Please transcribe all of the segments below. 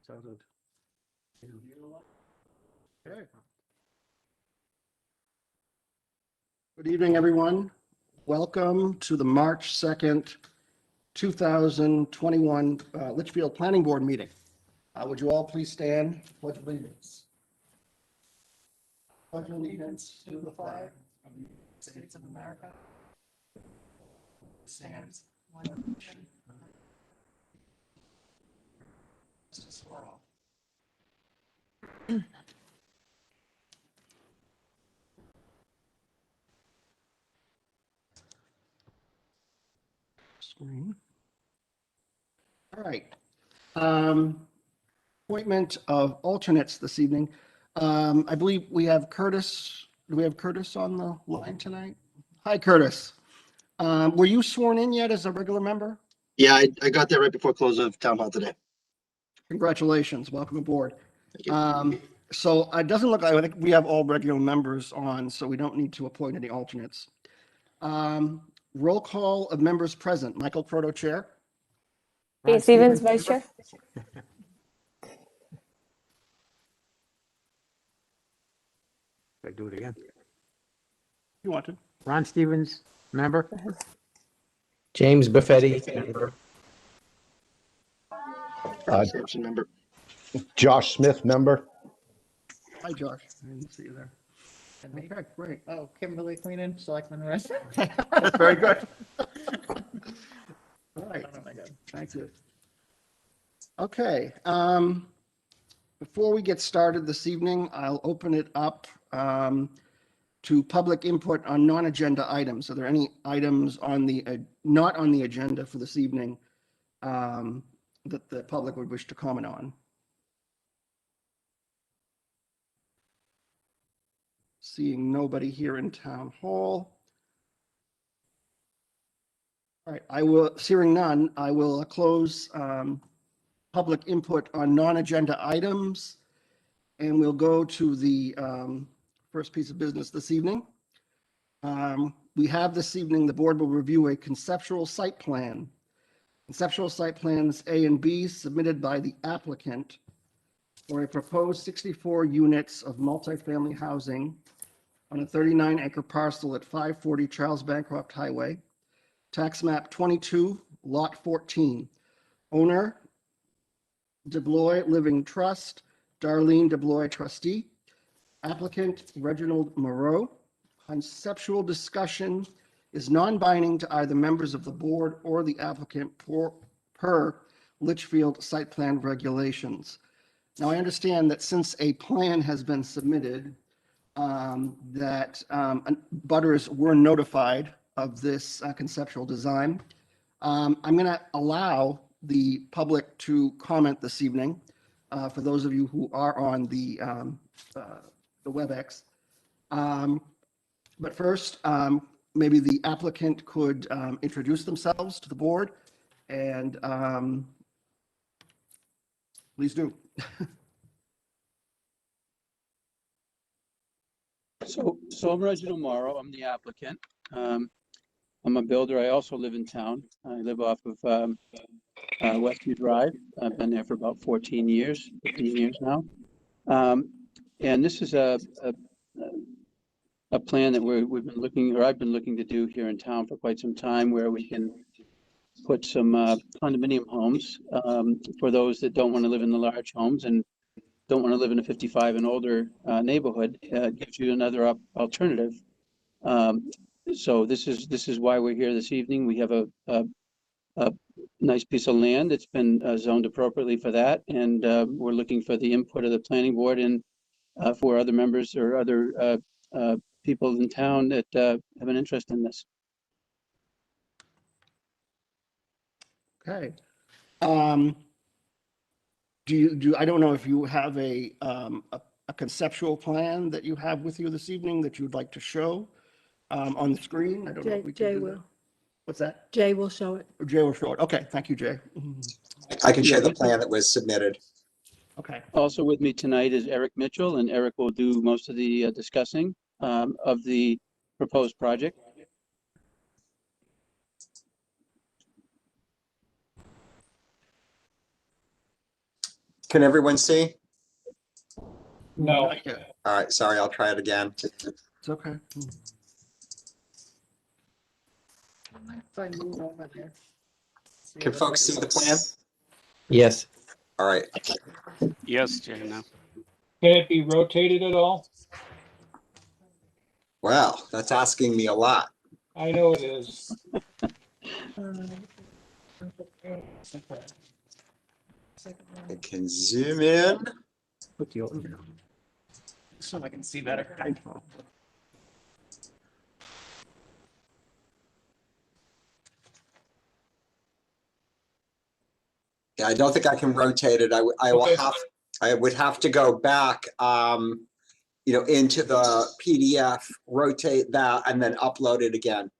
Untitled. Okay. Good evening, everyone. Welcome to the March 2nd, 2021 Litchfield Planning Board meeting. Would you all please stand? Pledge allegiance. Pledge allegiance to the flag of the United States of America. Stands one nation. Justice for all. Screen. All right. Appointment of alternates this evening. I believe we have Curtis. Do we have Curtis on the line tonight? Hi, Curtis. Were you sworn in yet as a regular member? Yeah, I got that right before close of town hall today. Congratulations. Welcome aboard. Thank you. So it doesn't look like, I think we have all regular members on, so we don't need to appoint any alternates. Roll call of members present. Michael Proto, Chair. Kate Stevens, Vice Chair. I do it again. You want to? Ron Stevens, member. James Buffetti, member. Sampson member. Josh Smith, member. Hi, Josh. I didn't see you there. Okay, great. Oh, Kimberly Queenan, Selectman Russ. That's very good. All right. Oh my God. Thank you. Okay. Before we get started this evening, I'll open it up to public input on non-agenda items. Are there any items on the not on the agenda for this evening that the public would wish to comment on? Seeing nobody here in town hall. All right, hearing none, I will close public input on non-agenda items, and we'll go to the first piece of business this evening. We have this evening, the board will review a conceptual site plan. Conceptual site plans A and B submitted by the applicant for a proposed 64 units of multifamily housing on a 39-acre parcel at 540 Charles Bancroft Highway, tax map 22, lot 14. Owner, DeBlois Living Trust, Darlene DeBlois trustee. Applicant, Reginald Moreau. Conceptual discussion is non-binding to either members of the board or the applicant per Litchfield site plan regulations. Now, I understand that since a plan has been submitted, that butters were notified of this conceptual design. I'm going to allow the public to comment this evening for those of you who are on the WebEx. But first, maybe the applicant could introduce themselves to the board, and please do. So I'm Reginald Morrow. I'm the applicant. I'm a builder. I also live in town. I live off of Westview Drive. I've been there for about 15 years now. And this is a plan that we've been looking, or I've been looking to do here in town for quite some time, where we can put some condominium homes for those that don't want to live in the large homes and don't want to live in a 55 and older neighborhood. Gives you another alternative. So this is why we're here this evening. We have a nice piece of land that's been zoned appropriately for that, and we're looking for the input of the planning board and for other members or other people in town that have an interest in this. Okay. I don't know if you have a conceptual plan that you have with you this evening that you'd like to show on the screen? I don't know if we can Jay do will. that. What's that? Jay will show it. Jay will show it. Okay, thank you, Jay. I can share the plan that was submitted. Okay. Also with me tonight is Eric Mitchell, and Eric will do most of the discussing of the proposed project. Can everyone see? No. Not yet. All right, sorry, I'll try it again. It's okay. If I move over there. See Can what folks see the plan? Yes. All right. Yes, Jane, now. Can it be rotated at all? Well, that's asking me a lot. I know it is. I can zoom in. So I can see better. Yeah, I don't think I can rotate it. Okay. I would have to go back, into the PDF, rotate that, and then upload it again.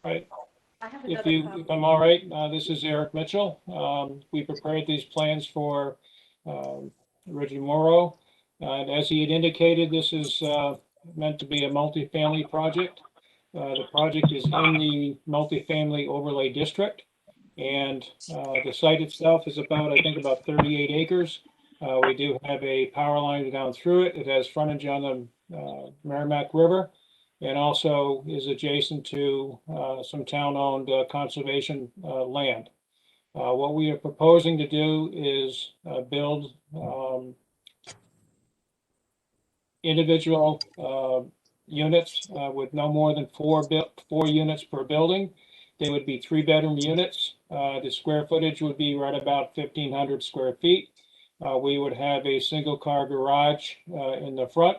Right. If I'm all right, this is Eric Mitchell. We prepared these plans for Reggie Morrow. And as he had indicated, this is meant to be a multifamily project. The project is in the multifamily overlay district. And the site itself is about 38 acres. We do have a power line down through it. It has frontage on the Merrimack River, and also is adjacent to some town-owned conservation land. What we are proposing to do is build individual units with no more than four units per building. They would be 3-bedroom units. The square footage would be right about 1,500 square feet. We would have a single-car garage in the front.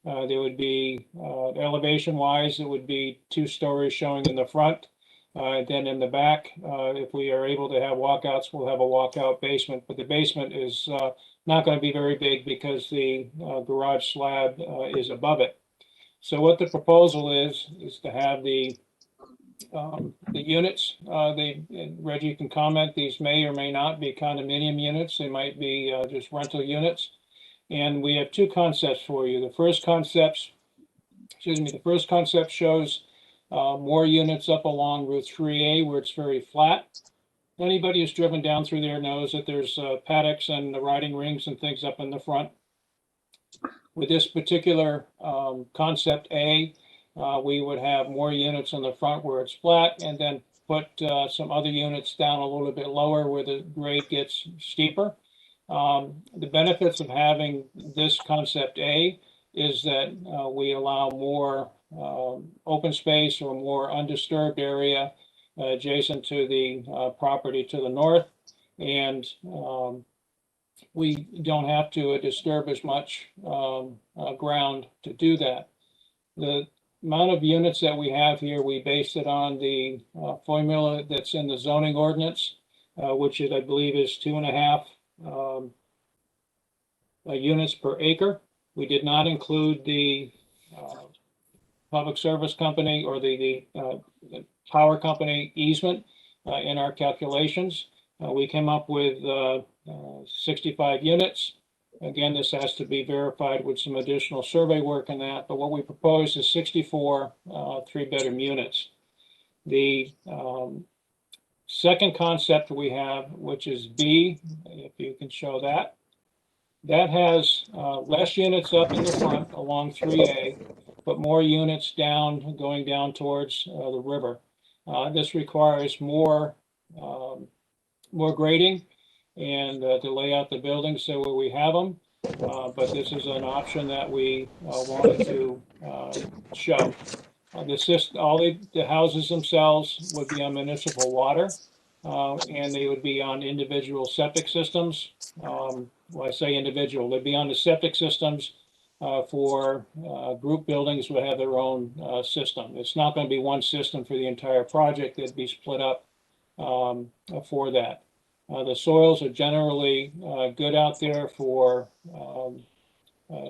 There would be, elevation-wise, it would be 2 stories showing in the front. Then in the back, if we are able to have walkouts, we'll have a walkout basement. But the basement is not going to be very big because the garage slab is above it. So what the proposal is to have the units. Reggie can comment. These may or may not be condominium units. They might be just rental units. And we have 2 concepts for you. The first concept shows more units up along Route 3A where it's very flat. Anybody who's driven down through there knows that there's paddocks and the riding rings and things up in the front. With this particular concept A, we would have more units on the front where it's flat, and then put some other units down a little bit lower where the grade gets steeper. The benefits of having this concept A is that we allow more open space or more undisturbed area adjacent to the property to the north, and we don't have to disturb as much ground to do that. The amount of units that we have here, we based it on the formula that's in the zoning ordinance, which is, I believe, is 2.5 units per acre. We did not include the public service company or the power company easement in our calculations. We came up with 65 units. Again, this has to be verified with some additional survey work in that, but what we propose is 64 3-bedroom units. The second concept we have, which is B, if you can show that, that has less units up in the front along 3A, but more units going down towards the river. This requires more grading and to lay out the buildings so where we have them. But this is an option that we wanted to show. All the houses themselves would be on municipal water, and they would be on individual septic systems. Well, I say individual, they'd be on the septic systems for group buildings would have their own system. It's not going to be one system for the entire project. They'd be split up for that. The soils are generally good out there for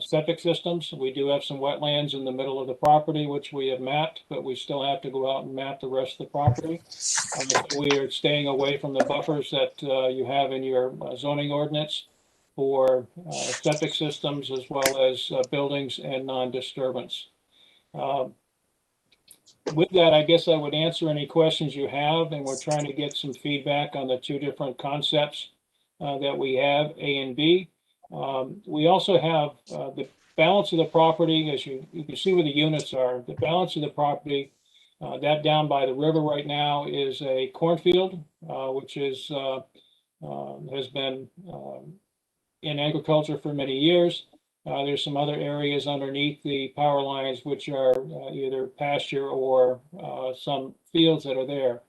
septic systems. We do have some wetlands in the middle of the property, which we have mapped, but we still have to go out and map the rest of the property. We are staying away from the buffers that you have in your zoning ordinance for septic systems as well as buildings and non-disturbance. With that, I guess I would answer any questions you have, and we're trying to get some feedback on the 2 different concepts. that we have, A and B. We also have the balance of the property, as you can see where the units are, the balance of the property, that down by the river right now is a cornfield, which is has been in agriculture for many years. There's some other areas underneath the power lines which are either pasture or some fields that are there.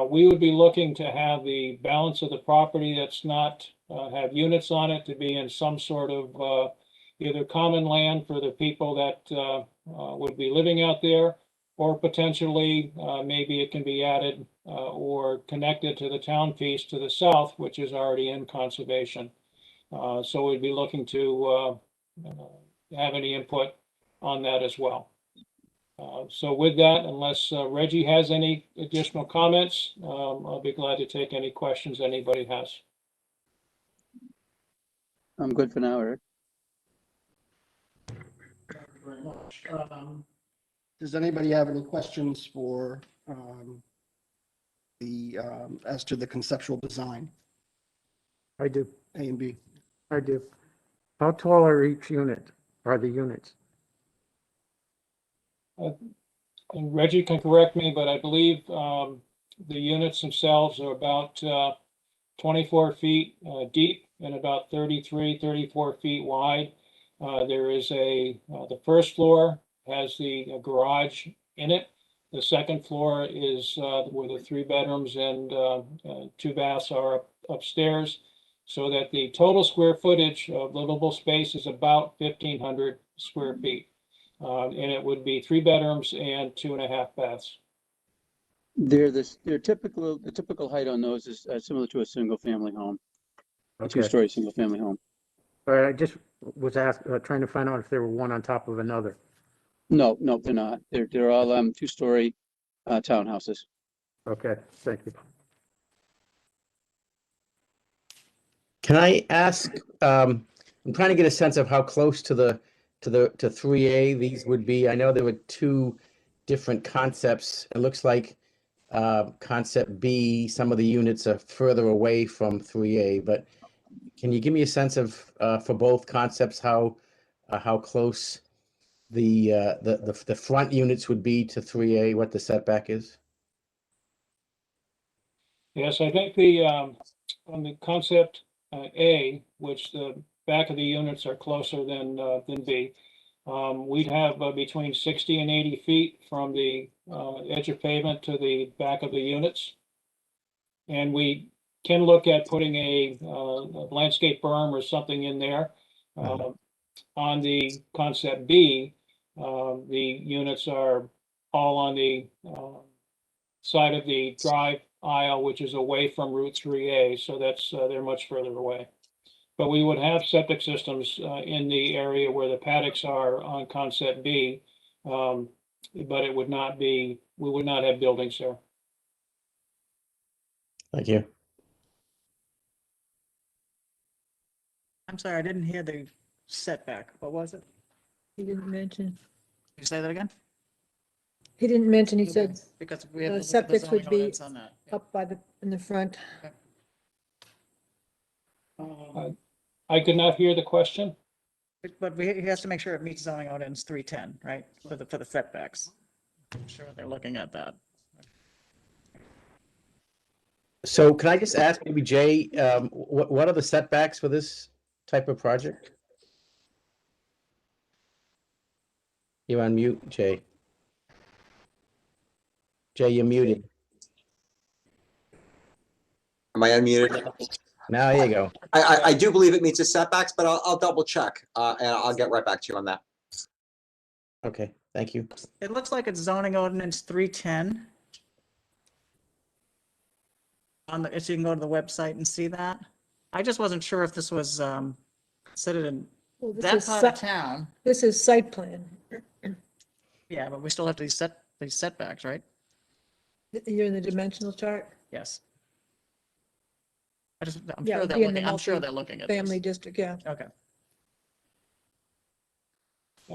We would be looking to have the balance of the property that's not have units on it to be in some sort of either common land for the people that would be living out there, or potentially maybe it can be added or connected to the town piece to the south, which is already in conservation. So we'd be looking to have any input on that as well. So with that, unless Reggie has any additional comments, I'll be glad to take any questions anybody has. I'm good for now, Eric. Thank you very much. Does anybody have any questions for as to the conceptual design, I do. A and B? I do. How tall are each unit? Are the units? And Reggie can correct me, but I believe the units themselves are about 24 feet deep and about 34 feet wide. There is the first floor has the garage in it. The second floor is where the 3 bedrooms and 2 baths are upstairs, so that the total square footage of livable space is about 1,500 square feet. And it would be 3 bedrooms and 2.5 baths. The typical height on those is similar to a single family home, a Okay. 2-story single family home. All right, I just was trying to find out if they were one on top of another. No, they're not. They're all 2-story townhouses. Okay, thank you. Can I ask, I'm trying to get a sense of how close to 3A these would be. I know there were 2 different concepts. It looks like concept B, some of the units are further away from 3A, but can you give me a sense of for both concepts how close the front units would be to 3A, what the setback is? Yes, I think the on the concept A, which the back of the units are closer than B, we'd have between 60 and 80 feet from the edge of pavement to the back of the units. And we can look at putting a landscape berm or something in there. On the concept B, the units are all on the side of the drive aisle, which is away from Route 3A, so that's they're much further away. But we would have septic systems in the area where the paddocks are on concept B, but it would not be, we would not have buildings there. Thank you. I'm sorry, I didn't hear the setback. What was it? He didn't mention. Can you say that again? He didn't mention, he said Because we have to look at the septic would zoning be ordinance on that. Yeah. up by in the front. I could not hear the question. But he has to make sure it meets zoning ordinance 310, right? For the setbacks. I'm sure they're looking at that. So can I just ask maybe Jay, what are the setbacks for this type of project? You're on mute, Jay. Jay, you're muted. Am I unmuted? Now you go. I do believe it meets the setbacks, but I'll double check and I'll get right back to you on that. Okay, thank you. It looks like it's zoning ordinance 310. If you can go to the website and see that. I just wasn't sure if this was said it in Well, this that is part of town. This is site plan. Yeah, but we still have to set these setbacks, right? You're in the dimensional chart, Yes. I'm Yeah, sure it'd they're be in looking, the I'm sure they're looking at this. family district, yeah. Okay.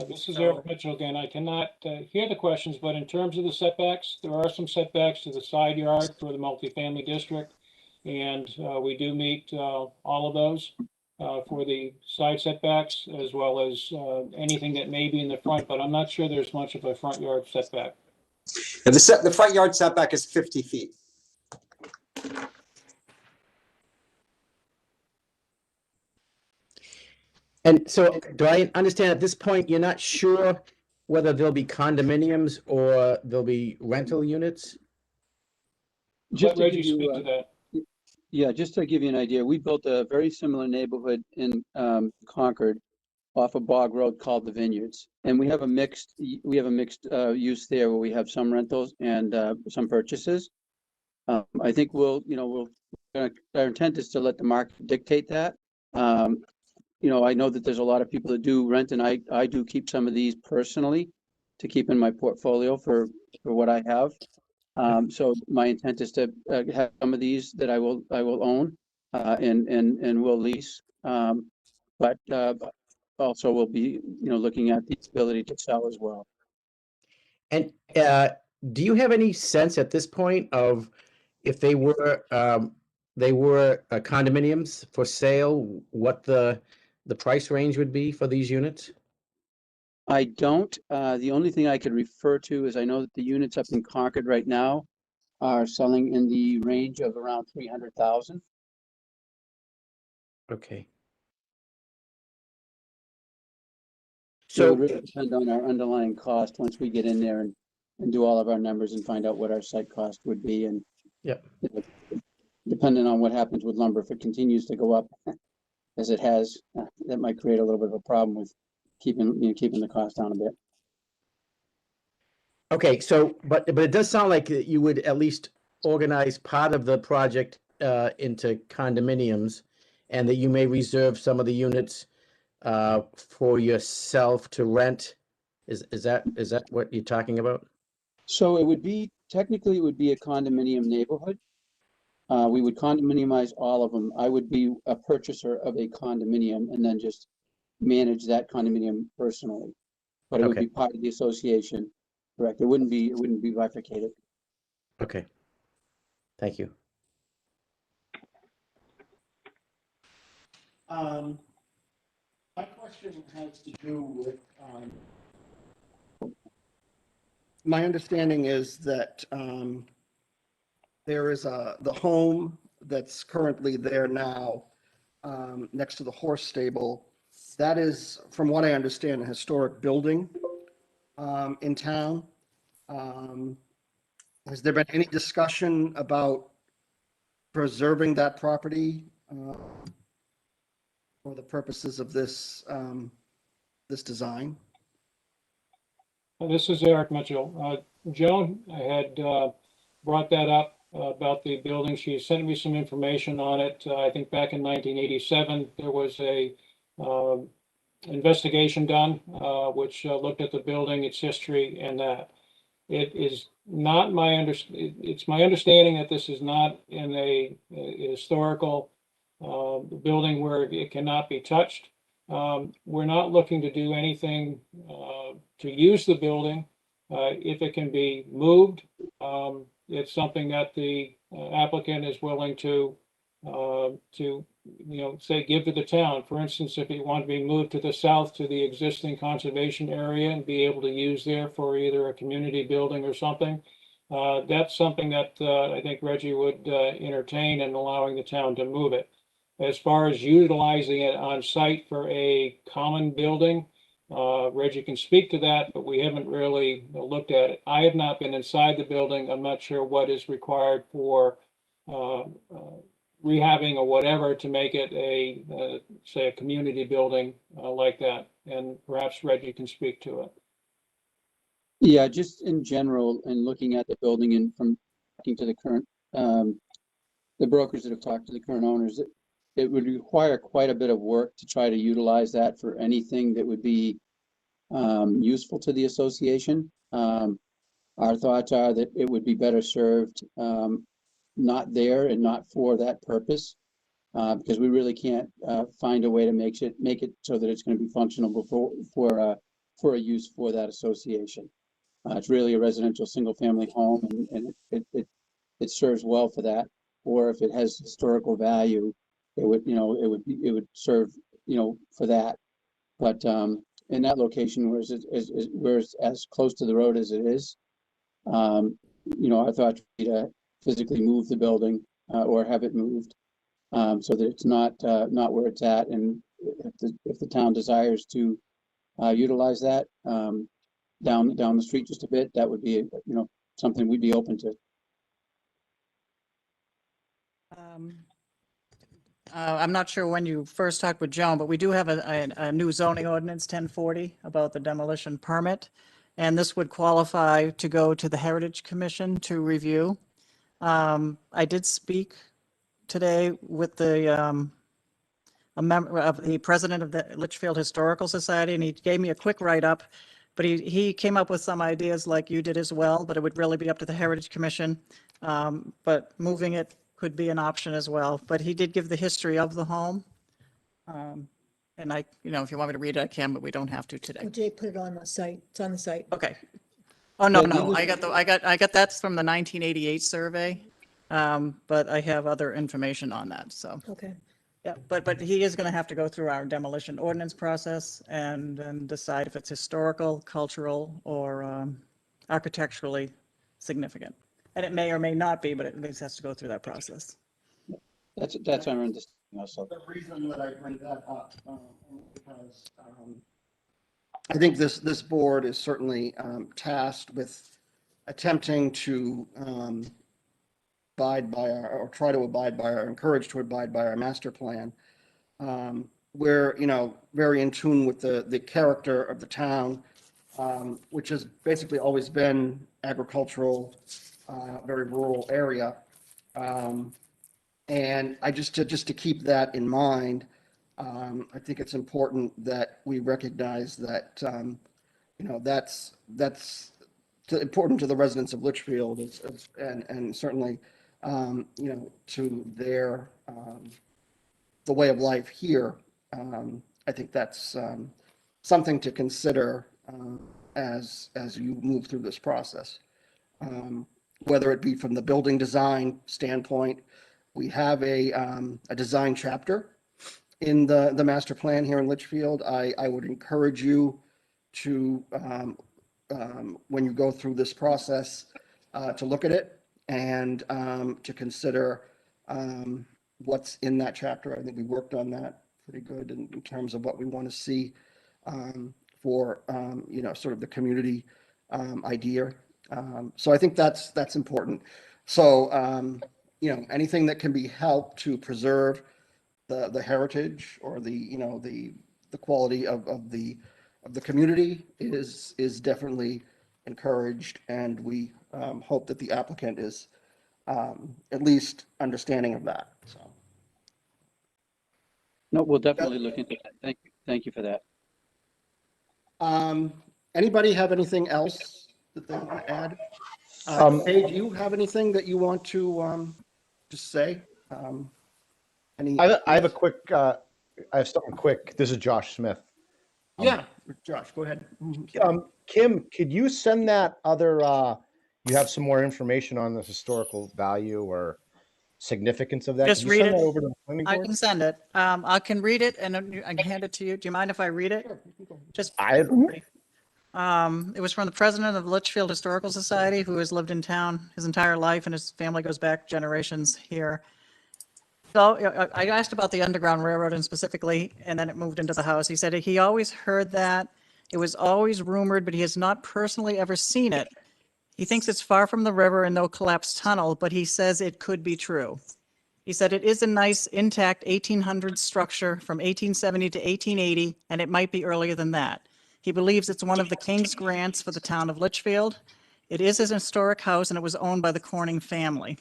This is So- Eric Mitchell again. I cannot hear the questions, but in terms of the setbacks, there are some setbacks to the side yard for the multifamily district. And we do meet all of those for the side setbacks as well as anything that may be in the front, but I'm not sure there's much of a front yard setback. And the front yard setback is 50 feet. And so do I understand at this point, you're not sure whether there'll be condominiums or there'll be rental units? Just Let to Reggie give you, speak to that. yeah, just to give you an idea, we built a very similar neighborhood in Concord off of Bog Road called the Vineyards. And we have a mixed use there where we have some rentals and some purchases. I think our intent is to let the market dictate that. I know that there's a lot of people that do rent, and I do keep some of these personally to keep in my portfolio for what I have. So my intent is to have some of these that I will own and will lease. But also we'll be looking at the ability to sell as well. And do you have any sense at this point of if they were condominiums for sale, what the price range would be for these units? I don't. The only thing I could refer to is I know that the units up in Concord right now are selling in the range of around 300,000. Okay. So it So, would really depend on our underlying cost once we get in there and do all of our numbers and find out what our site cost would be. And Yep. Depending on what happens with lumber, if it continues to go up as it has, that might create a little bit of a problem with keeping the cost down a bit. okay, so, but it does sound like you would at least organize part of the project into condominiums, and that you may reserve some of the units for yourself to rent. Is that what you're talking about? So technically it would be a condominium neighborhood. We would condominiumize all of them. I would be a purchaser of a condominium and then just manage that condominium personally. But it would Okay. be part of the association, correct? It wouldn't be bifurcated. Okay. Thank you. My question has to do with, my understanding is that there is the home that's currently there now, next to the horse stable. That is, from what I understand, a historic building in town. Has there been any discussion about preserving that property for the purposes of this design? This is Eric Mitchell. Joan had brought that up about the building. She sent me some information on it. I think back in 1987, there was a investigation done which looked at the building, its history, and that. It is not it's my understanding that this is not in a historical building where it cannot be touched. We're not looking to do anything to use the building. If it can be moved, it's something that the applicant is willing to say give to the town. For instance, if it wanted to be moved to the south to the existing conservation area and be able to use there for either a community building or something, that's something that I think Reggie would entertain in allowing the town to move it. As far as utilizing it on site for a common building, Reggie can speak to that, but we haven't really looked at it. I have not been inside the building. I'm not sure what is required for rehabbing or whatever to make it say a community building like that. And perhaps Reggie can speak to it. Yeah, just in general, and looking at the building and from talking to the current, the brokers that have talked to the current owners, it would require quite a bit of work to try to utilize that for anything that would be useful to the association. Our thoughts are that it would be better served not there and not for that purpose, because we really can't find a way to make it so that it's going to be functional for a use for that association. It's really a residential single-family home, and it serves well for that. or if it has historical value, it would, it would serve, for that. But in that location, where it's as close to the road as it is, our thought would be to physically move the building or have it moved so that it's not where it's at. And if the town desires to utilize that down the street just a bit, that would be something we'd be open to. I'm not sure when you first talked with Joan, but we do have a new zoning ordinance, 1040, about the demolition permit. And this would qualify to go to the Heritage Commission to review. I did speak today with a member of the president of the Litchfield Historical Society, and he gave me a quick write-up. But he came up with some ideas like you did as well, but it would really be up to the Heritage Commission. But moving it could be an option as well. But he did give the history of the home. And if you want me to read it, I can, but we don't have to today. Oh, Jay put it on the site. It's on the site. Okay. Oh, no, Yeah, no, I got that's from the 1988 survey. But I have other information on that, so. Okay. Yeah, but he is going to have to go through our demolition ordinance process and then decide if it's historical, cultural, or architecturally significant. And it may or may not be, but it at least has to go through that process. That's our understanding also. The reason that I bring that up, because I think this board is certainly tasked with attempting to abide by or try to abide by or encourage to abide by our master plan. We're, very in tune with the character of the town, which has basically always been agricultural, very rural area. And just to keep that in mind, I think it's important that we recognize that, that's important to the residents of Litchfield and certainly, to their, the way of life here. I think that's something to consider as you move through this process. Whether it be from the building design standpoint, we have a design chapter in the master plan here in Litchfield. I would encourage you to, when you go through this process, to look at it and to consider what's in that chapter. I think we worked on that pretty good in terms of what we want to see for, sort of the community idea. So I think that's important. So, anything that can be helped to preserve the heritage or the quality of the community is definitely encouraged, and we hope that the applicant is at least understanding of that. So. No, we'll definitely look into that. Thank you for that. Anybody have anything else that they want to add? Hey, do you have anything that you want to just say? I have a quick, I have something quick. This is Josh Smith. Yeah, Josh, go ahead. Kim, could you send that other, you have some more information on the historical value or significance of that? Just Could you read send it. that over to the planning I board? can send it. I can read it and I can hand it to you. Do you mind if I read it? Just. It was from the president of the Litchfield Historical Society, who has lived in town his entire life, and his family goes back generations here. So I asked about the Underground Railroad and specifically, and then it moved into the house. He said he always heard that. It was always rumored, but he has not personally ever seen it. He thinks it's far from the river and no collapsed tunnel, but he says it could be true. He said it is a nice, intact 1800s structure from 1870 to 1880, and it might be earlier than that. He believes it's one of the king's grants for the town of Litchfield. It is an historic house, and it was owned by the Corning family.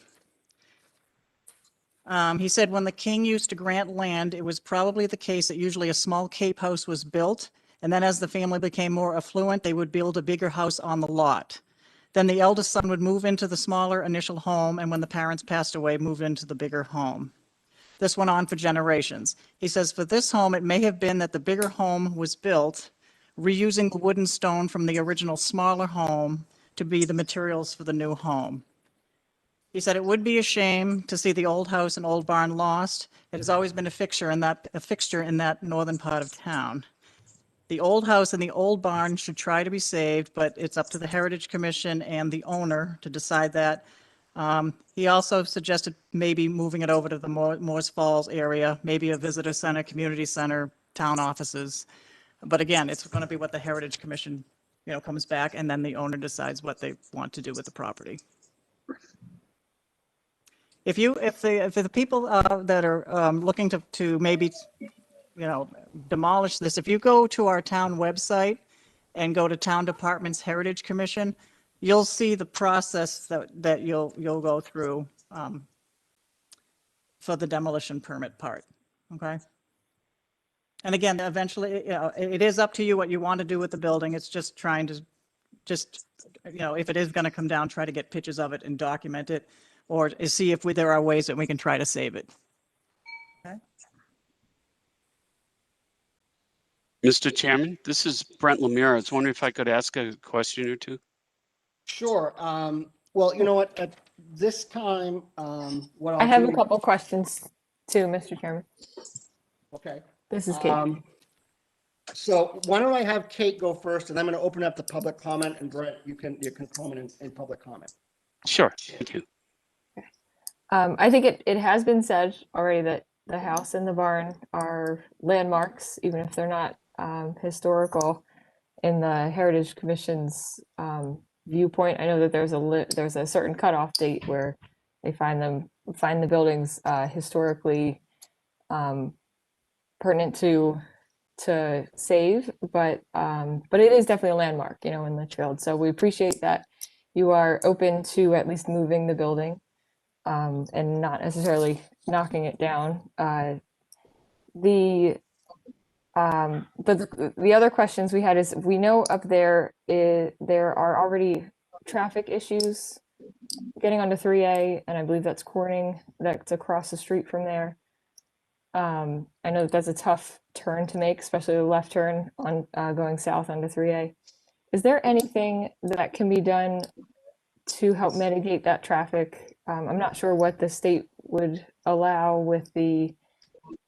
He said when the king used to grant land, it was probably the case that usually a small cape house was built, and then as the family became more affluent, they would build a bigger house on the lot. Then the eldest son would move into the smaller initial home, and when the parents passed away, move into the bigger home. This went on for generations. He says for this home, it may have been that the bigger home was built reusing the wood and stone from the original smaller home to be the materials for the new home. He said it would be a shame to see the old house and old barn lost. It has always been a fixture in that northern part of town. The old house and the old barn should try to be saved, but it's up to the Heritage Commission and the owner to decide that. He also suggested maybe moving it over to the Moores Falls area, maybe a visitor center, community center, town offices. But again, it's going to be what the Heritage Commission, comes back, and then the owner decides what they want to do with the property. If the people that are looking to maybe, demolish this, if you go to our town website and go to Town Department's Heritage Commission, you'll see the process that you'll go through for the demolition permit part, okay? And again, eventually, it is up to you what you want to do with the building. It's just trying to, if it is going to come down, try to get pictures of it and document it, or see if there are ways that we can try to save it. Okay. Mr. Chairman, this is Brent Lemire. I was wondering if I could ask a question or two. Sure. Well, you know what, at this time, what I'll I have do- a couple questions too, Mr. Chairman. Okay. This is Kate. So why don't I have Kate go first, and I'm going to open up the public comment, and Brett, you can comment in public comment. Sure, thank you. I think it has been said already that the house and the barn are landmarks, even if they're not historical in the Heritage Commission's viewpoint. I know that there's a certain cutoff date where they find the buildings historically pertinent to save, but it is definitely a landmark, in Litchfield. So we appreciate that you are open to at least moving the building and not necessarily knocking it down. But the other questions we had is, we know up there there are already traffic issues getting onto 3A, and I believe that's Corning, that's across the street from there. I know that that's a tough turn to make, especially the left turn on going south onto 3A. Is there anything that can be done to help mitigate that traffic? I'm not sure what the state would allow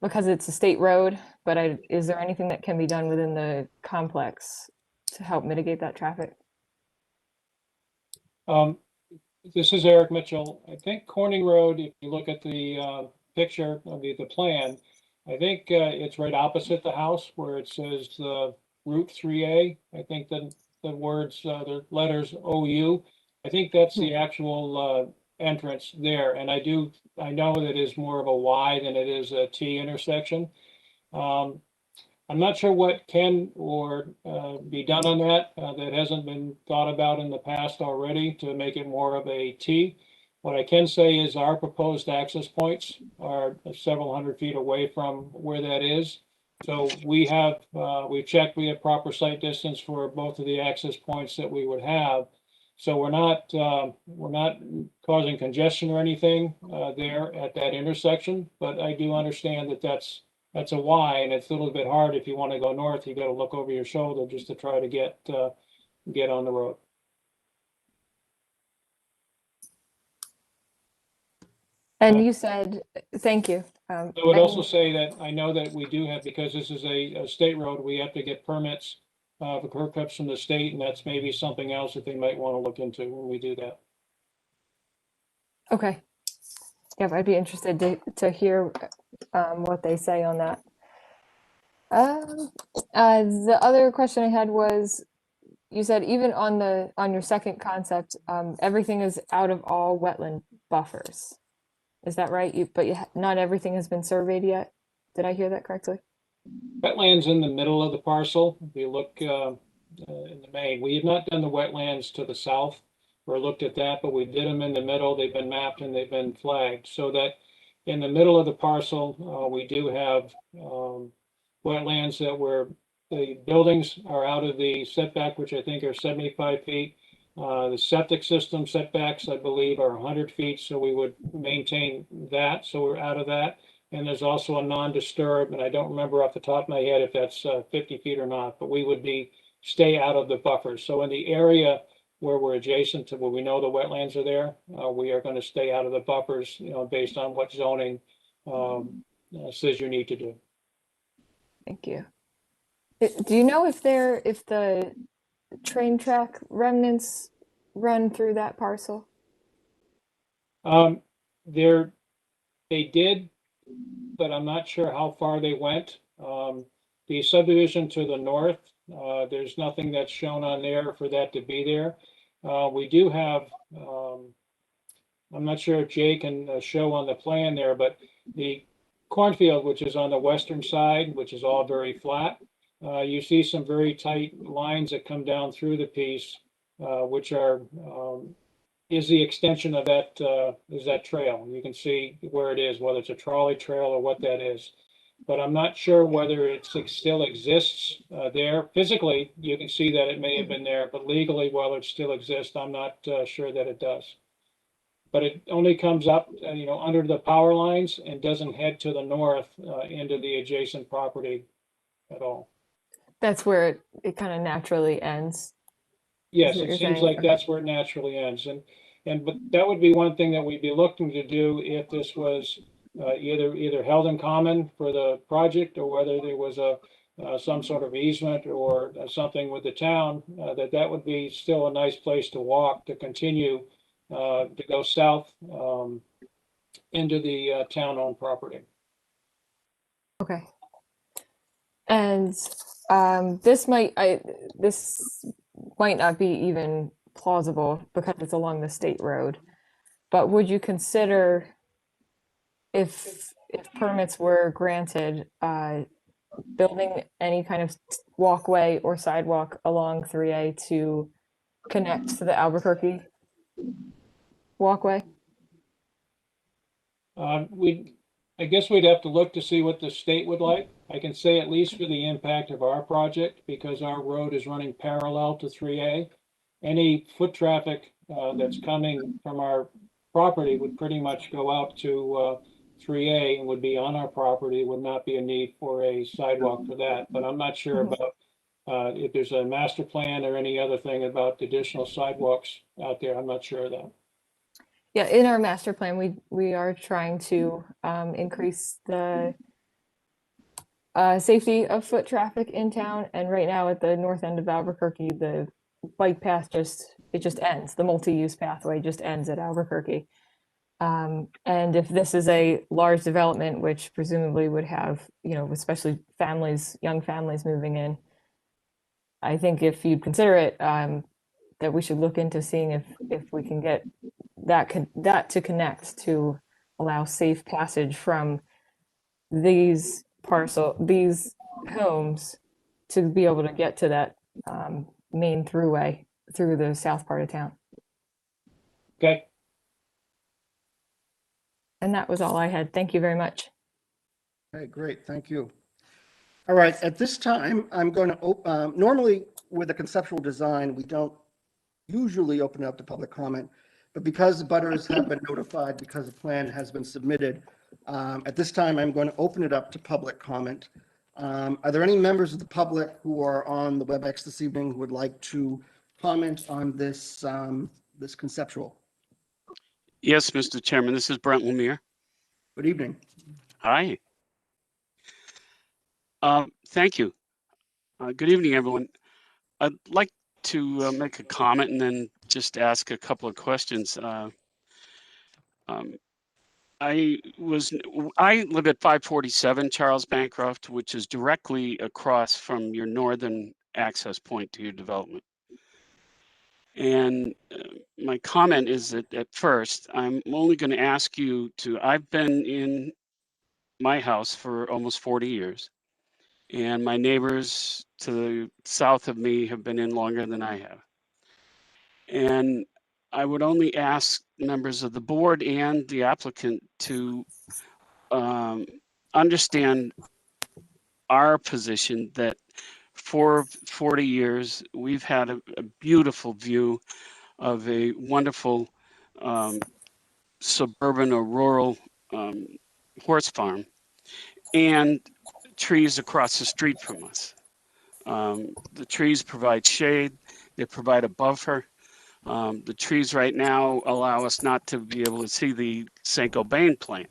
because it's a state road, but is there anything that can be done within the complex to help mitigate that traffic? This is Eric Mitchell. I think Corning Road, if you look at the picture of the plan, I think it's right opposite the house where it says Route 3A. I think the words, the letters OU. I think that's the actual entrance there. And I know that it is more of a Y than it is a T intersection. I'm not sure what can or be done on that. That hasn't been thought about in the past already to make it more of a T. What I can say is our proposed access points are several hundred feet away from where that is. So we've checked, we have proper site distance for both of the access points that we would have. So we're not causing congestion or anything there at that intersection, but I do understand that that's a Y, and it's a little bit hard. If you want to go north, you got to look over your shoulder just to try to get on the road. And you said, thank you. I would also say that I know that we do have, because this is a state road, we have to get permits for curb cuts from the state, and that's maybe something else that they might want to look into when we do that. Okay. Yeah, I'd be interested to hear what they say on that. The other question I had was, you said even on your second concept, everything is out of all wetland buffers. Is that right? But not everything has been surveyed yet. Did I hear that correctly? Wetlands in the middle of the parcel. If you look in the main, we have not done the wetlands to the south or looked at that, but we did them in the middle. They've been mapped and they've been flagged, so that in the middle of the parcel, we do have wetlands the buildings are out of the setback, which I think are 75 feet. The septic system setbacks, I believe, are 100 feet, so we would maintain that, so we're out of that. And there's also a non-disturb, and I don't remember off the top of my head if that's 50 feet or not, but we would stay out of the buffers. So in the area where we're adjacent to where we know the wetlands are there, we are going to stay out of the buffers, based on what zoning says you need to do. Thank you. Do you know if the train track remnants run through that parcel? They did, but I'm not sure how far they went. The subdivision to the north, there's nothing that's shown on there for that to be there. We do have, I'm not sure if Jay can show on the plan there, but the cornfield, which is on the western side, which is all very flat, you see some very tight lines that come down through the piece, which are is the extension of that trail. You can see where it is, whether it's a trolley trail or what that is. But I'm not sure whether it still exists there. Physically, you can see that it may have been there, but legally, whether it still exists, I'm not sure that it does. But it only comes up, under the power lines and doesn't head to the north into the adjacent property at all. That's where it kind of naturally ends. Yes, Is what it you're seems saying? like that's where it naturally ends. But that would be one thing that we'd be looking to do if this was either held in common for the project, or whether there was some sort of easement or something with the town, that would be still a nice place to walk to continue to go south into the town-owned property. Okay. And this might not be even plausible because it's along the state road, but would you consider, if permits were granted, building any kind of walkway or sidewalk along 3A to connect to the Albuquerque walkway? I guess we'd have to look to see what the state would like. I can say, at least for the impact of our project, because our road is running parallel to 3A, any foot traffic that's coming from our property would pretty much go out to 3A and would be on our property, would not be a need for a sidewalk for that. But I'm not sure about if there's a master plan or any other thing about additional sidewalks out there. I'm not sure of that. Yeah, in our master plan, we are trying to increase the safety of foot traffic in town. And right now at the north end of Albuquerque, the bike path just ends. The multi-use pathway just ends at Albuquerque. And if this is a large development, which presumably would have, especially young families moving in, I think if you consider it, that we should look into seeing if we can get that to connect to allow safe passage from these homes to be able to get to that main throughway through the south part of town. Okay. And that was all I had. Thank you very much. Okay, great, thank you. All right, at this time, I'm going to, normally with a conceptual design, we don't usually open up to public comment, but because the butters have been notified, because the plan has been submitted, at this time, I'm going to open it up to public comment. Are there any members of the public who are on the WebEx this evening who would like to comment on this, this conceptual? Yes, Mr. Chairman, this is Brent Lemire. Good evening. Hi. Thank you. Good evening, everyone. I'd like to make a comment and then just ask a couple of questions. I live at 547 Charles Bancroft, which is directly across from your northern access point to your development. And my comment is that at first, I'm only going to ask you I've been in my house for almost 40 years. And my neighbors to the south of me have been in longer than I have. And I would only ask members of the board and the applicant to understand our position that for 40 years, we've had a beautiful view of a wonderful suburban or rural horse farm and trees across the street from us. The trees provide shade, they provide a buffer The trees right now allow us not to be able to see the St. Gobain plant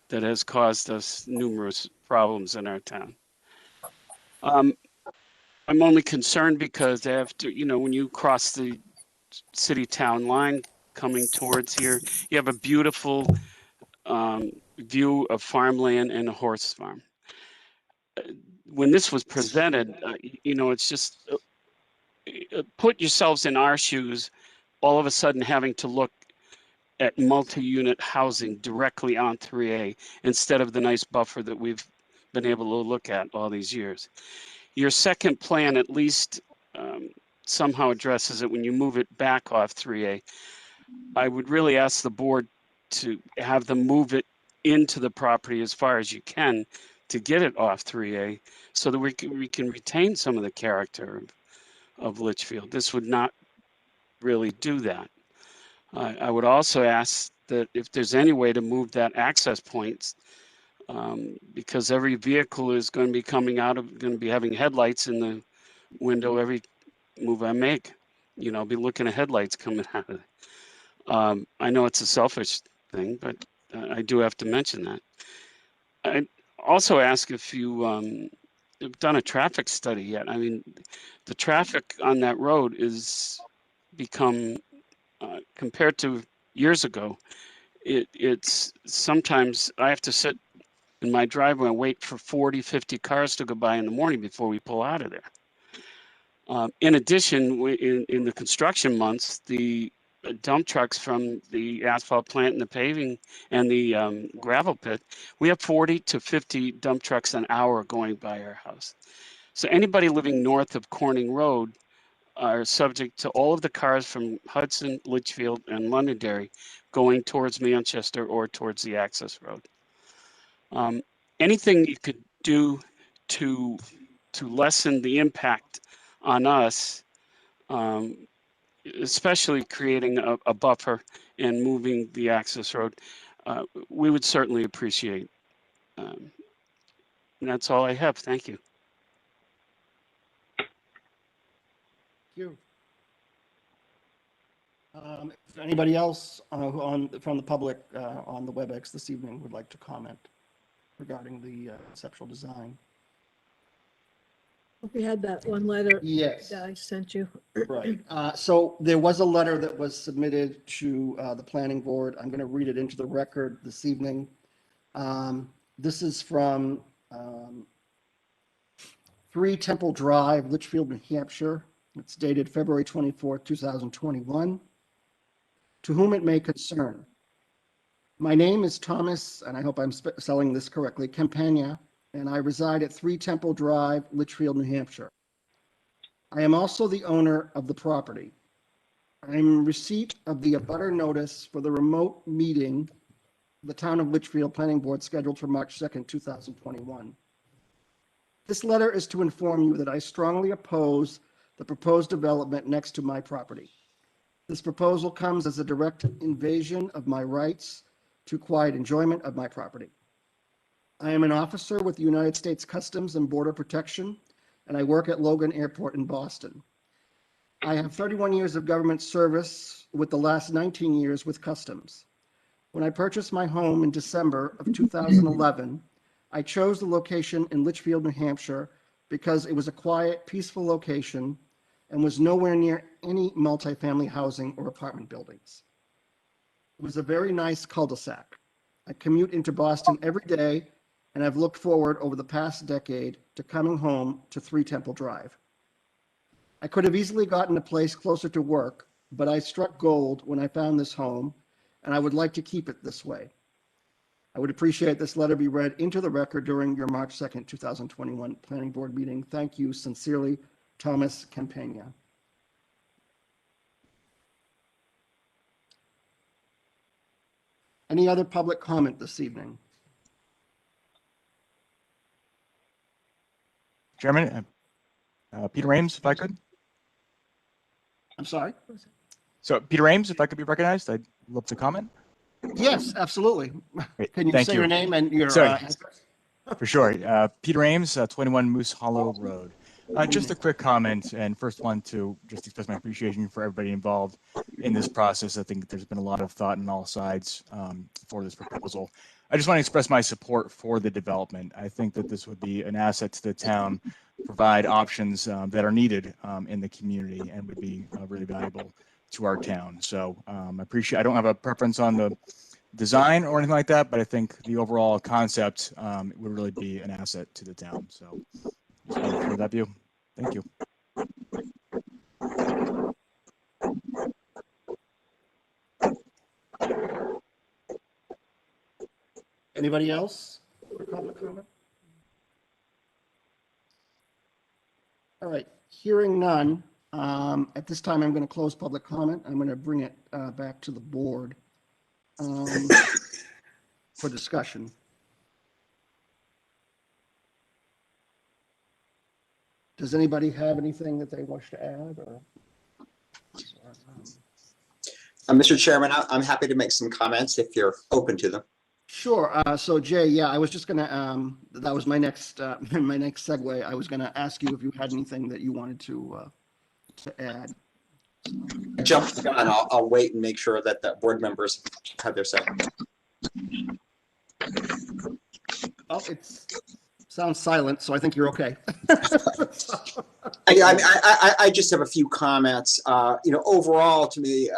that has caused us numerous problems in our town. I'm only concerned because after, when you cross the city-town line coming towards here, you have a beautiful view of farmland and a horse farm. When this was presented, it's just put yourselves in our shoes, all of a sudden having to look at multi-unit housing directly on 3A instead of the nice buffer that we've been able to look at all these years. Your second plan at least somehow addresses it when you move it back off 3A. I would really ask the board to have them move it into the property as far as you can to get it off 3A so that we can retain some of the character of Litchfield. This would not really do that. I would also ask that if there's any way to move that access points, because every vehicle is going to be going to be having headlights in the window every move I make. I'll be looking at headlights coming out of it. I know it's a selfish thing, but I do have to mention that. I also ask if you have done a traffic study yet. I mean, the traffic on that road is become, compared to years ago, it's sometimes I have to sit in my driveway and wait for 40, 50 cars to go by in the morning before we pull out of there. In addition, in the construction months, the dump trucks from the asphalt plant and the paving and the gravel pit, we have 40 to 50 dump trucks an hour going by our house. So anybody living north of Corning Road are subject to all of the cars from Hudson, Litchfield, and Londonderry going towards Manchester or towards the access road. Anything you could do to lessen the impact on us, especially creating a buffer and moving the access road, we would certainly appreciate. And that's all I have. Thank you. Thank you. If anybody else from the public on the WebEx this evening would like to comment regarding the conceptual design. We had that one letter Yes. that I sent you. Right. So there was a letter that was submitted to the planning board. I'm going to read it into the record this evening. This is from 3 Temple Drive, Litchfield, New Hampshire. It's dated February 24th, 2021. To whom it may concern. My name is Thomas, and I hope I'm spelling this correctly, Campagna, and I reside at 3 Temple Drive, Litchfield, New Hampshire. I am also the owner of the property. I am in receipt of the abutter notice for the remote meeting, the Town of Litchfield Planning Board scheduled for March 2nd, 2021. This letter is to inform you that I strongly oppose the proposed development next to my property. This proposal comes as a direct invasion of my rights to quiet enjoyment of my property. I am an officer with the United States Customs and Border Protection, and I work at Logan Airport in Boston. I have 31 years of government service, with the last 19 years with Customs. When I purchased my home in December of 2011, I chose the location in Litchfield, New Hampshire, because it was a quiet, peaceful location and was nowhere near any multifamily housing or apartment buildings. It was a very nice cul-de-sac. I commute into Boston every day, and I've looked forward over the past decade to coming home to 3 Temple Drive. I could have easily gotten a place closer to work, but I struck gold when I found this home, and I would like to keep it this way. I would appreciate this letter be read into the record during your March 2nd, 2021 Planning Board meeting. Thank you sincerely, Thomas Campagna. Any other public comment this evening? Chairman, Peter Ames, if I could. I'm sorry? So Peter Ames, if I could be recognized, I'd love to comment. Yes, absolutely. Great. Can you Thank say you. your name and your Sorry. address? For sure. Peter Ames, 21 Moose Hollow Road. Just a quick comment, and first one to just express my appreciation for everybody involved in this process. I think there's been a lot of thought on all sides for this proposal. I just want to express my support for the development. I think that this would be an asset to the town, provide options that are needed in the community, and would be really valuable to our town. So I don't have a preference on the design or anything like that, but I think the overall concept would really be an asset to the town. So just wanted to throw that view. Thank you. Anybody else for public comment? All right, hearing none. At this time, I'm going to close public comment. I'm going to bring it back to the board for discussion. Does anybody have anything that they wish to add or? Mr. Chairman, I'm happy to make some comments if you're open to them. Sure. So Jay, yeah, I was just gonna, that was my next segue. I was gonna ask you if you had anything that you wanted to add. Jump the gun. I'll wait and make sure that the board members have their say. Oh, sounds silent, so I think you're okay. I just have a few comments. Overall, to me,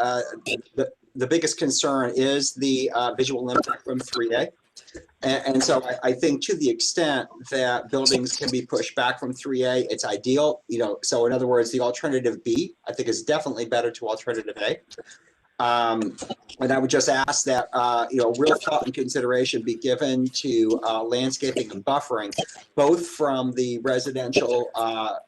the biggest concern is the visual impact from 3A. And so I think to the extent that buildings can be pushed back from 3A, it's ideal. So in other words, the alternative B, I think, is definitely better to alternative A. And I would just ask that, real thought and consideration be given to landscaping and buffering, both from the residential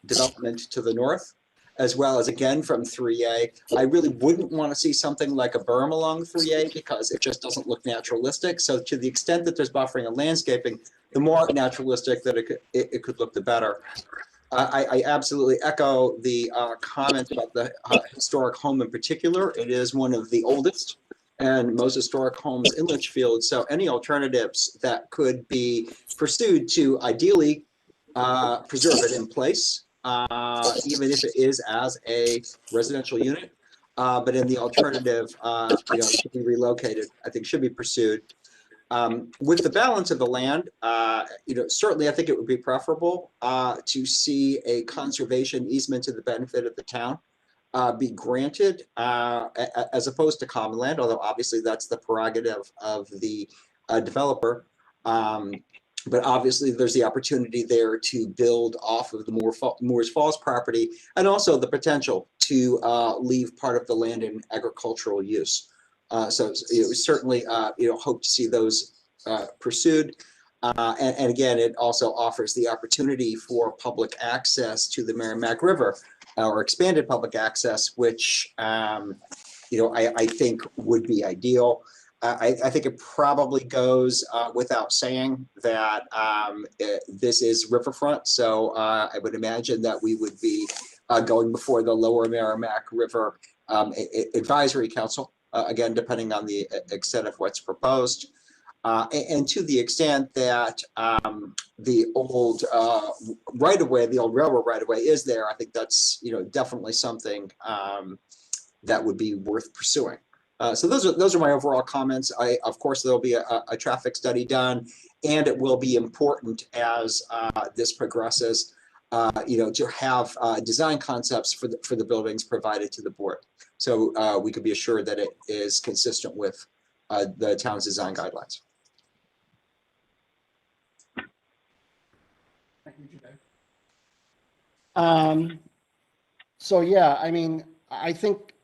development to the north, as well as, again, from 3A. I really wouldn't want to see something like a berm along 3A because it just doesn't look naturalistic. So to the extent that there's buffering and landscaping, the more naturalistic that it could look, the better. I absolutely echo the comment about the historic home in particular. It is one of the oldest and most historic homes in Litchfield. So any alternatives that could be pursued to ideally preserve it in place, even if it is as a residential unit, but in the alternative, should be relocated, I think should be pursued. With the balance of the land, certainly I think it would be preferable to see a conservation easement to the benefit of the town be granted as opposed to common land, although obviously that's the prerogative of the developer. But obviously there's the opportunity there to build off of the Moores Falls property, and also the potential to leave part of the land in agricultural use. So certainly hope to see those pursued. And again, it also offers the opportunity for public access to the Merrimack River, or expanded public access, which I think would be ideal. I think it probably goes without saying that this is riverfront, so I would imagine that we would be going before the Lower Merrimack River Advisory Council, again, depending on the extent of what's proposed. And to the extent that the old right-of-way, the old railroad right-of-way is there, I think that's definitely something that would be worth pursuing. So those are my overall comments. Of course, there'll be a traffic study done, and it will be important as this progresses, to have design concepts for the buildings provided to the board, so we could be assured that it is consistent with the town's design guidelines. Thank you, Jay. So yeah, I mean, I think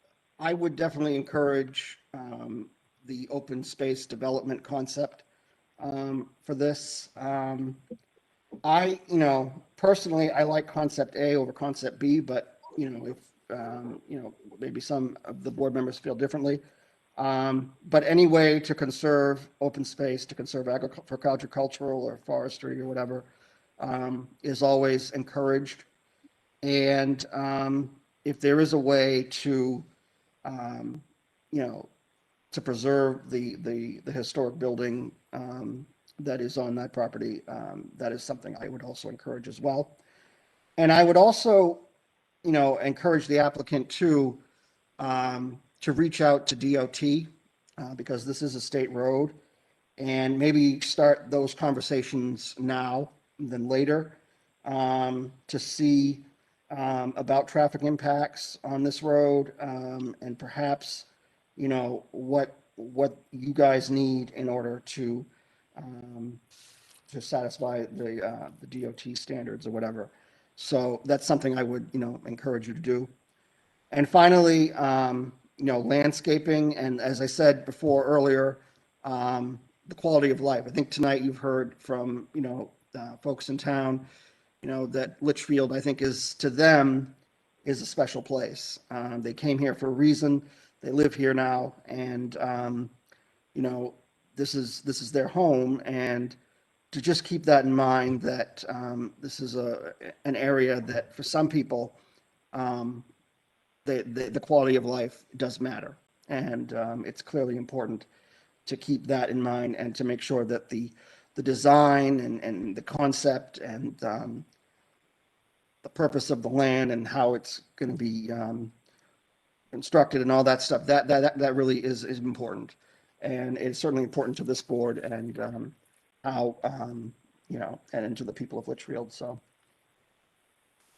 I would definitely encourage the open space development concept for this. Personally, I like concept A over concept B, but if maybe some of the board members feel differently. But any way to conserve open space, to conserve agricultural or forestry or whatever, is always encouraged. And if there is a way to, to preserve the historic building that is on that property, that is something I would also encourage as well. And I would also, encourage the applicant to reach out to DOT, because this is a state road, and maybe start those conversations now than later, to see about traffic impacts on this road, and perhaps, what you guys need in order to satisfy the DOT standards or whatever. So that's something I would, encourage you to do. And finally, landscaping, and as I said before earlier, the quality of life. I think tonight you've heard from, folks in town, that Litchfield, I think, is, to them, is a special place. They came here for a reason. They live here now, and, this is their home, and to just keep that in mind, that this is an area that for some people, the quality of life does matter. And it's clearly important to keep that in mind and to make sure that the design and the concept and the purpose of the land and how it's going to be constructed and all that stuff, that really is important. And it's certainly important to this board and how, and to the people of Litchfield. So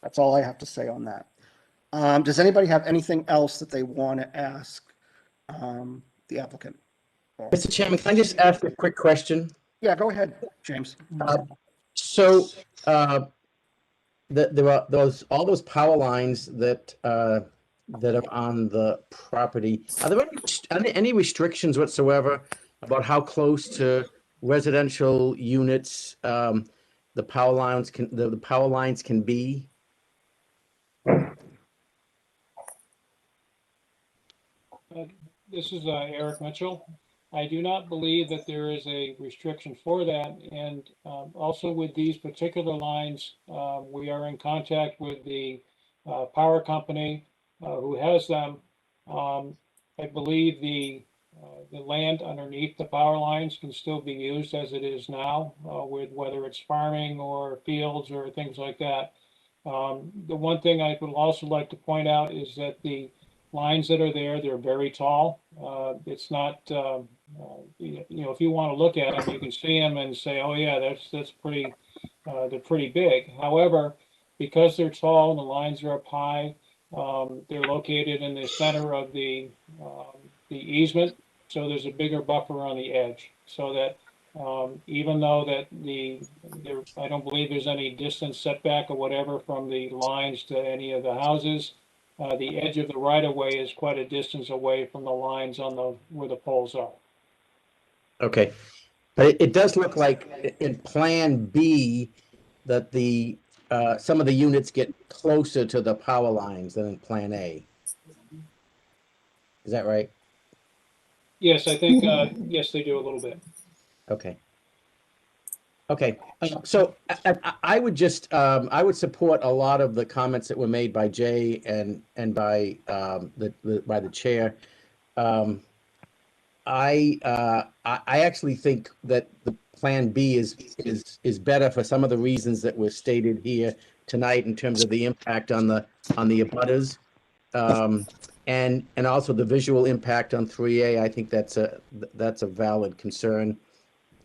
that's all I have to say on that. Does anybody have anything else that they want to ask the applicant? Mr. Chairman, can I just ask a quick question? Yeah, go ahead, James. So there are all those power lines that that are on the property. Are there any restrictions whatsoever about how close to residential units the power lines can be? This is Eric Mitchell. I do not believe that there is a restriction for that. And also with these particular lines, we are in contact with the power company who has them. I believe the land underneath the power lines can still be used as it is now, with whether it's farming or fields or things like that. The one thing I would also like to point out is that the lines that are there, they're very tall. It's not, if you want to look at them, you can see them and say, oh yeah, that's pretty, they're pretty big. However, because they're tall and the lines are up high, they're located in the center of the easement. So there's a bigger buffer on the edge, so that even though that I don't believe there's any distance setback or whatever from the lines to any of the houses. The edge of the right-of-way is quite a distance away from the lines on where the poles are. Okay, but it does look like in Plan B that some of the units get closer to the power lines than in Plan A. Is that right? Yes, I think, yes, they do a little bit. Okay. Okay, so I would just I would support a lot of the comments that were made by Jay and by the chair. I actually think that the Plan B is better for some of the reasons that were stated here tonight in terms of the impact on the abutters, and also the visual impact on 3A. I think that's a valid concern.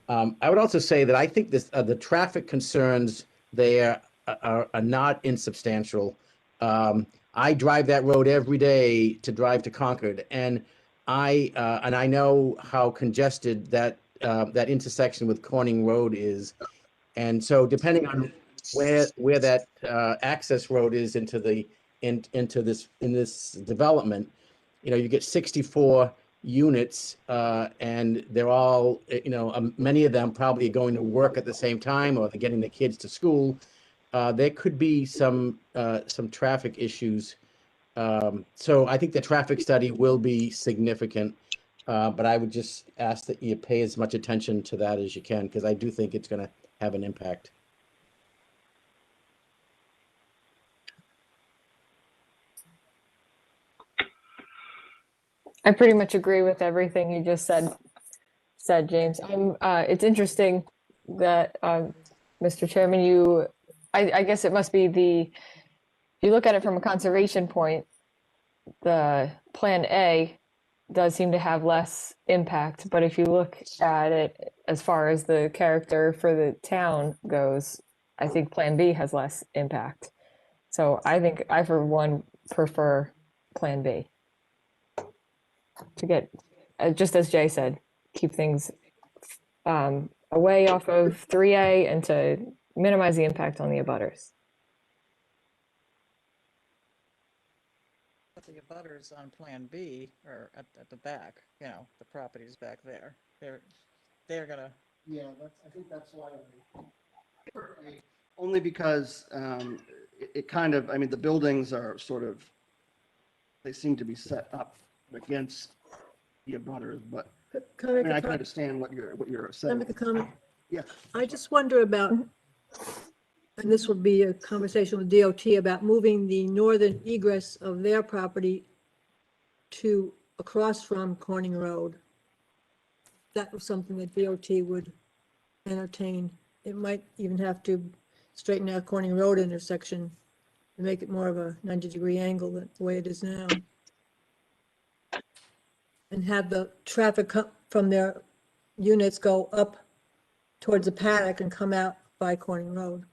I would also say that I think the traffic concerns there are not insubstantial. I drive that road every day to drive to Concord, and I know how congested that intersection with Corning Road is, and so depending on where that access road is into this development, you get 64 units, and they're all, many of them probably are going to work at the same time, or they're getting the kids to school. There could be some traffic issues. So I think the traffic study will be significant, but I would just ask that you pay as much attention to that as you can, because I do think it's going to have an impact. I pretty much agree with everything you just said, James. It's interesting that, Mr. Chairman, you I guess it must be if you look at it from a conservation point, the Plan A does seem to have less impact, but if you look at it as far as the character for the town goes, I think Plan B has less impact. So I think I, for one, prefer Plan B. To get, just as Jay said, keep things away off of 3A and to minimize the impact on the abutters. But the abutters on Plan B are at the back, you know, the properties back there. They're gonna. Yeah, I think that's why. Only because it kind of, I mean, the buildings are sort of, they seem to be set up against the abutters, but Can I I mean, make I a can comment? understand what you're Can I saying. make a comment? Yeah. I just wonder about, and this would be a conversation with DOT about moving the northern egress of their property to across from Corning Road. That was something that DOT would entertain. It might even have to straighten out Corning Road intersection and make it more of a 90-degree angle than the way it is now. And have the traffic from their units go up towards the paddock and come out by Corning Road.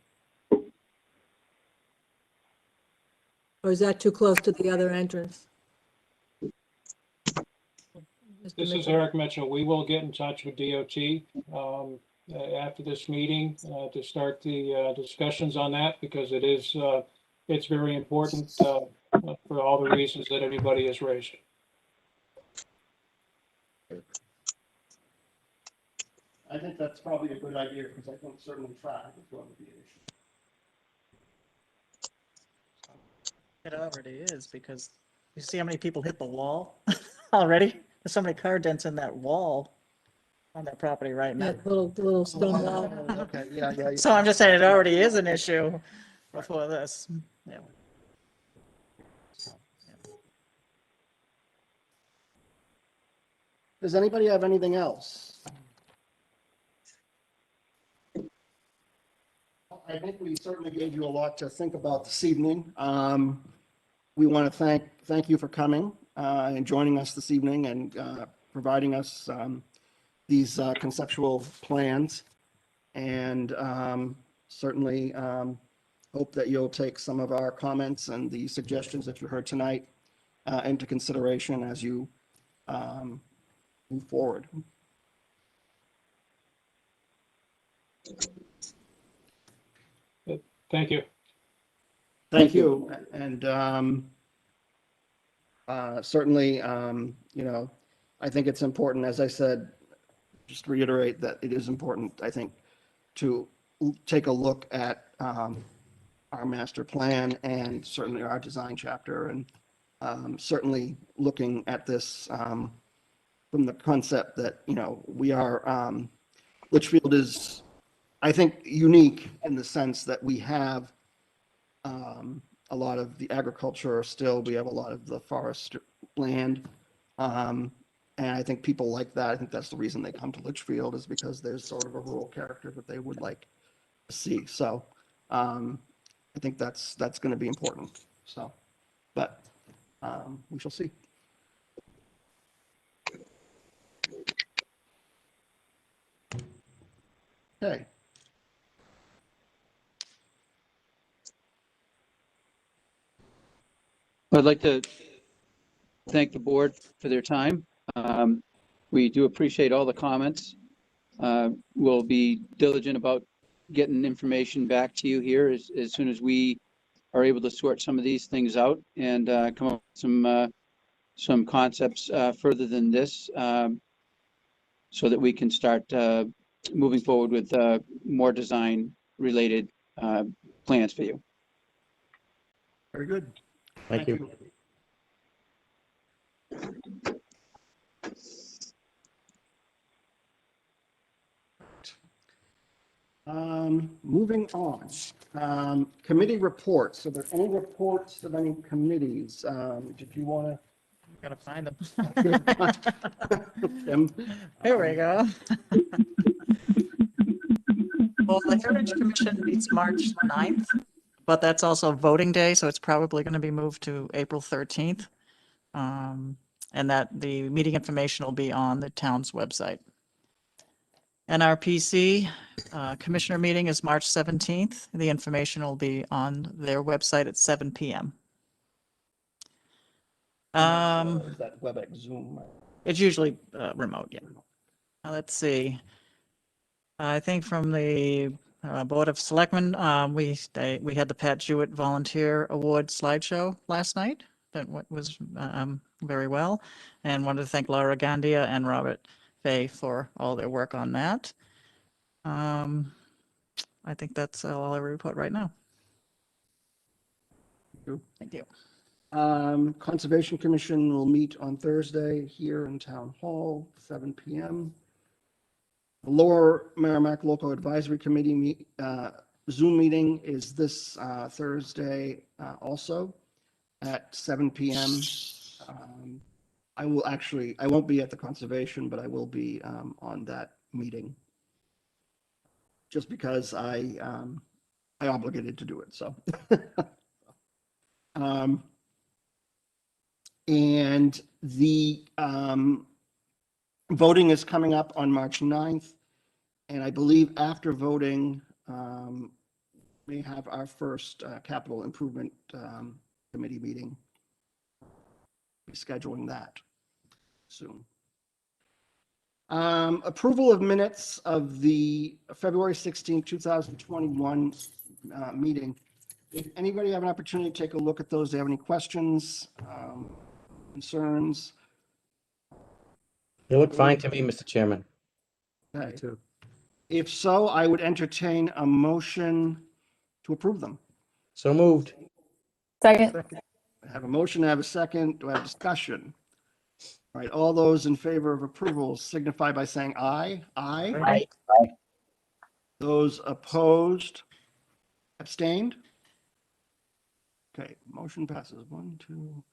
Or is that too close to the other entrance? Mr. This is Mitchell? Eric Mitchell. We will get in touch with DOT after this meeting to start the discussions on that, because it's very important for all the reasons that everybody has raised. I think that's probably a good idea, because I think certainly traffic is going to be an issue. It already is, because you see how many people hit the wall already? There's so many car dents in that wall on that property right now. That little stone wall. Okay, yeah. So I'm just saying it already is an issue before this. Yeah. Does anybody have anything else? I think we certainly gave you a lot to think about this evening. We want to thank you for coming and joining us this evening and providing us these conceptual plans. And certainly hope that you'll take some of our comments and the suggestions that you heard tonight into consideration as you move forward. Thank you. Thank you. And certainly, you know, I think it's important, as I said, just to reiterate that it is important, I think, to take a look at our master plan and certainly our design chapter, and certainly looking at this from the concept that, you know, we are, Litchfield is, I think, unique in the sense that we have a lot of the agriculture still, we have a lot of the forest land. And I think people like that. I think that's the reason they come to Litchfield, is because there's sort of a rural character that they would like to see. So I think that's going to be important. So, but we shall see. Okay. I'd like to thank the board for their time. We do appreciate all the comments. We'll be diligent about getting information back to you here as soon as we are able to sort some of these things out and come up with some concepts further than this, so that we can start moving forward with more design related plans for you. Very good. Thank you. Moving on, committee reports. Are there any reports of any committees? Did you want to? Gotta find them. Tim? There we go. Well, the Heritage Commission meets March 9th, but that's also voting day, so it's probably going to be moved to April 13th. And that the meeting information will be on the town's website. NRPC Commissioner meeting is March 17th. The information will be on their website at 7 p.m. Is that WebEx Zoom? It's usually remote, yeah. Let's see. I think from the Board of Selectmen, we had the Pat Jewett Volunteer Award slideshow last night. That was very well. And wanted to thank Laura Gandia and Robert Fay for all their work on that. I think that's all I report right now. Thank you. Conservation Commission will meet on Thursday here in Town Hall, 7 p.m. The Lower Merrimack Local Advisory Committee Zoom meeting is this Thursday also at 7 p.m. I won't be at the conservation, but I will be on that meeting just because I obligated to do it. So, and the voting is coming up on March 9th. And I believe after voting, we have our first capital improvement committee meeting. Be scheduling that soon. Approval of minutes of the February 16, 2021 meeting. If anybody have an opportunity to take a look at those, do you have any questions, concerns? They look fine to me, Mr. Chairman. Okay. If so, I would entertain a motion to approve them. So moved. Second. I have a motion, I have a second. Do I have discussion? All right, all those in favor of approval signify by saying aye. Aye. Aye. Those opposed, abstained? Okay, motion passes. 1, 2,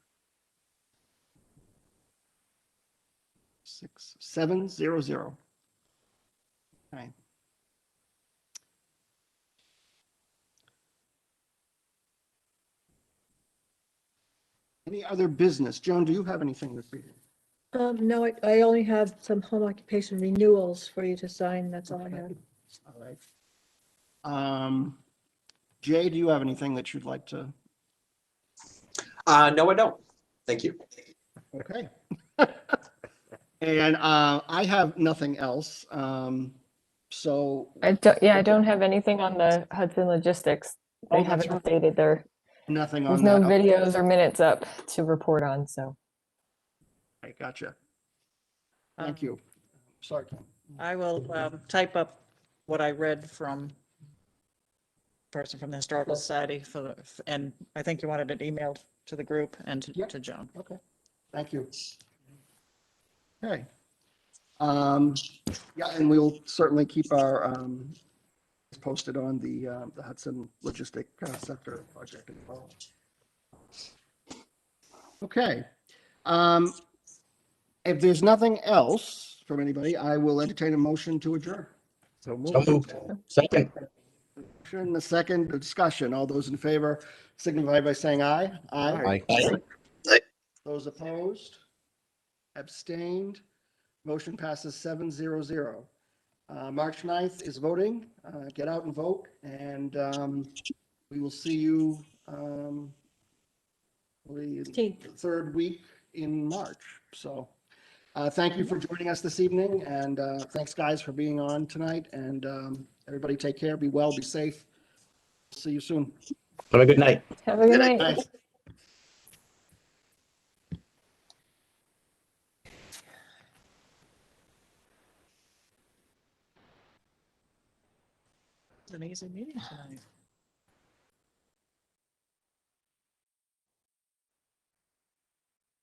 6, 7, 0, 0. Okay. Any other business? Joan, do you have anything this evening? No, I only have some home occupation renewals for you to sign. That's all I have. All right. Jay, do you have anything that you'd like to? No, I don't. Thank you. Okay. And I have nothing else. So I don't have anything on the Hudson Logistics. They haven't updated their, nothing there's on no that. videos or minutes up to report on, so. I gotcha. Thank you. Sorry, Ken. I will type up what I read from person from the Historical Society and I think you wanted it emailed to the group and to Joan. Okay, thank you. Okay. Yeah, and we'll certainly keep our posted on the Hudson Logistic Sector project as well. Okay. If there's nothing else from anybody, I will entertain a motion to adjourn. So moved. Second. In the second discussion, all those in favor signify by saying aye. Aye. Aye. Those opposed? Abstained? Motion passes 7-0-0. March 9th is voting. Get out and vote, and we will see you the third week in March. So thank you for joining us this evening, and thanks, guys, for being on tonight. And everybody take care, be well, be safe. See you soon. Have a good night. Have a good night. Bye. It's an easy meeting tonight.